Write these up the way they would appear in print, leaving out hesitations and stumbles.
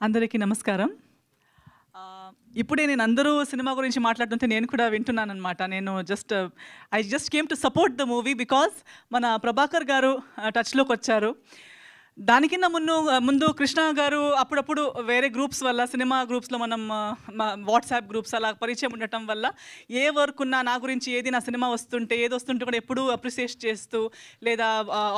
అందరికీ నమస్కారం. ఇప్పుడే నేను అందరూ సినిమా గురించి మాట్లాడుతుంటే నేను కూడా వింటున్నానన్నమాట. నేను I just came to support the movie because మన ప్రభాకర్ గారు టచ్‌లోకి వచ్చారు. దానికన్నా ముందు కృష్ణ గారు అప్పుడప్పుడు వేరే గ్రూప్స్ వల్ల సినిమా గ్రూప్స్లో మనం వాట్సాప్ గ్రూప్స్ అలా పరిచయం ఉండటం వల్ల ఏ వర్క్ ఉన్నా నా గురించి ఏది నా సినిమా వస్తుంటే ఏది వస్తుంటే కూడా ఎప్పుడూ అప్రిషియేట్ చేస్తూ లేదా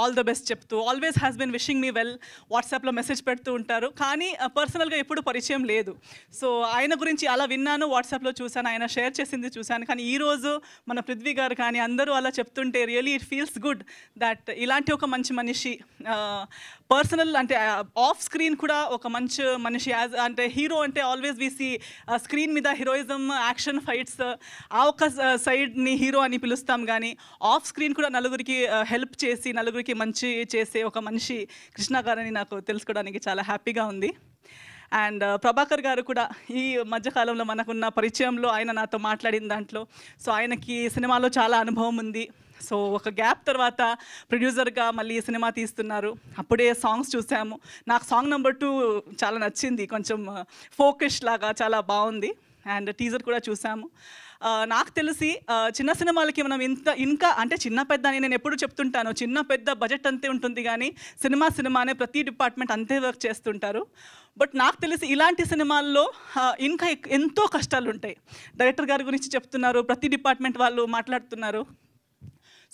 ఆల్ ద బెస్ట్ చెప్తూ always has been wishing me well వాట్సాప్లో మెసేజ్ పెడుతూ ఉంటారు. కానీ పర్సనల్గా ఎప్పుడు పరిచయం లేదు. సో ఆయన గురించి అలా విన్నాను, వాట్సాప్లో చూశాను, ఆయన షేర్ చేసింది చూశాను. కానీ ఈరోజు మన పృథ్వీ గారు కానీ అందరూ అలా చెప్తుంటే really it feels good that ఇలాంటి ఒక మంచి మనిషి పర్సనల్ అంటే ఆఫ్ స్క్రీన్ కూడా ఒక మంచి మనిషి అంటే హీరో అంటే ఆల్వేస్ వి సీ స్క్రీన్ మీద హీరోయిజం యాక్షన్ ఫైట్స్ ఆ ఒక సైడ్ని హీరో అని పిలుస్తాం. కానీ ఆఫ్ స్క్రీన్ కూడా నలుగురికి హెల్ప్ చేసి నలుగురికి మంచి చేసే ఒక మనిషి కృష్ణ గారని నాకు తెలుసుకోవడానికి చాలా హ్యాపీగా ఉంది. అండ్ ప్రభాకర్ గారు కూడా ఈ మధ్యకాలంలో మనకున్న పరిచయంలో ఆయన నాతో మాట్లాడిన దాంట్లో సో ఆయనకి సినిమాలో చాలా అనుభవం ఉంది. సో ఒక గ్యాప్ తర్వాత ప్రొడ్యూసర్గా మళ్ళీ సినిమా తీస్తున్నారు. అప్పుడే సాంగ్స్ చూసాము. నాకు సాంగ్ నెంబర్ 2 చాలా నచ్చింది, కొంచెం ఫోకస్ లాగా చాలా బాగుంది. అండ్ టీజర్ కూడా చూసాము. నాకు తెలిసి చిన్న సినిమాలకి మనం ఇంకా అంటే చిన్న పెద్ద అని నేను ఎప్పుడు చెప్తుంటాను, చిన్న పెద్ద బడ్జెట్ అంతే ఉంటుంది కానీ సినిమానే ప్రతి డిపార్ట్మెంట్ అంతే వర్క్ చేస్తుంటారు. బట్ నాకు తెలిసి ఇలాంటి సినిమాల్లో ఇంకా ఎంతో కష్టాలు ఉంటాయి. డైరెక్టర్ గారి గురించి చెప్తున్నారు, ప్రతి డిపార్ట్మెంట్ వాళ్ళు మాట్లాడుతున్నారు.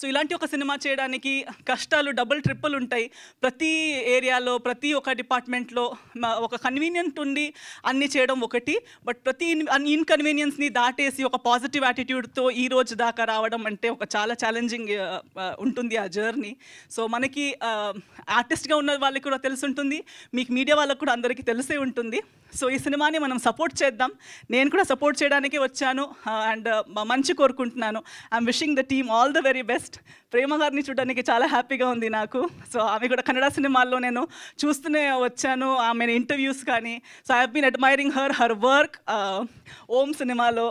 సో ఇలాంటి ఒక సినిమా చేయడానికి కష్టాలు డబుల్ ట్రిపుల్ ఉంటాయి. ప్రతి ఏరియాలో ప్రతి ఒక్క డిపార్ట్మెంట్లో ఒక కన్వీనియంట్ ఉండి అన్నీ చేయడం ఒకటి, బట్ ప్రతి ఇన్కన్వీనియన్స్ని దాటేసి ఒక పాజిటివ్ యాటిట్యూడ్తో ఈ రోజు దాకా రావడం అంటే ఒక చాలా ఛాలెంజింగ్ ఉంటుంది ఆ జర్నీ. సో మనకి ఆర్టిస్ట్గా ఉన్న వాళ్ళకి కూడా తెలిసి ఉంటుంది, మీకు మీడియా వాళ్ళకు కూడా అందరికీ తెలిసే ఉంటుంది. సో ఈ సినిమాని మనం సపోర్ట్ చేద్దాం. నేను కూడా సపోర్ట్ చేయడానికి వచ్చాను అండ్ మంచి కోరుకుంటున్నాను. I'm wishing the team all the very best. Prema గారిని చూడడానికి చాలా హ్యాపీగా ఉంది నాకు. సో ఆమె కూడా కన్నడ సినిమాల్లో నేను చూస్తూనే వచ్చాను, ఆమె ఇంటర్వ్యూస్ కానీ. So I have been admiring her work. Om సినిమాలో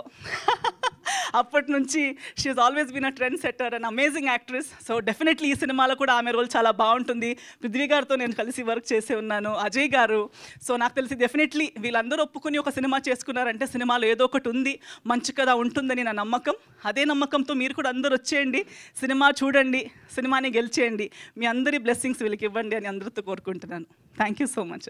అప్పటి నుంచి she is always been a trend setter and amazing actress. So definitely ఈ సినిమాలో కూడా ఆమె రోల్ చాలా బాగుంటుంది. పృథ్వీ గారితో నేను కలిసి వర్క్ చేసి ఉన్నాను, అజయ్ గారు. సో నాకు తెలిసి డెఫినెట్లీ వీళ్ళందరూ ఒప్పుకొని ఒక సినిమా చేసుకున్నారంటే సినిమాలో ఏదో ఒకటి ఉంది, మంచి కథ ఉంటుందని నా నమ్మకం. అదే నమ్మకంతో మీరు కూడా అందరూ వచ్చేయండి, సినిమా చూడండి, సినిమాని గెలిచేయండి. మీ అందరి బ్లెస్సింగ్స్ వీళ్ళకి ఇవ్వండి అని అందరితో కోరుకుంటున్నాను. Thank you so much.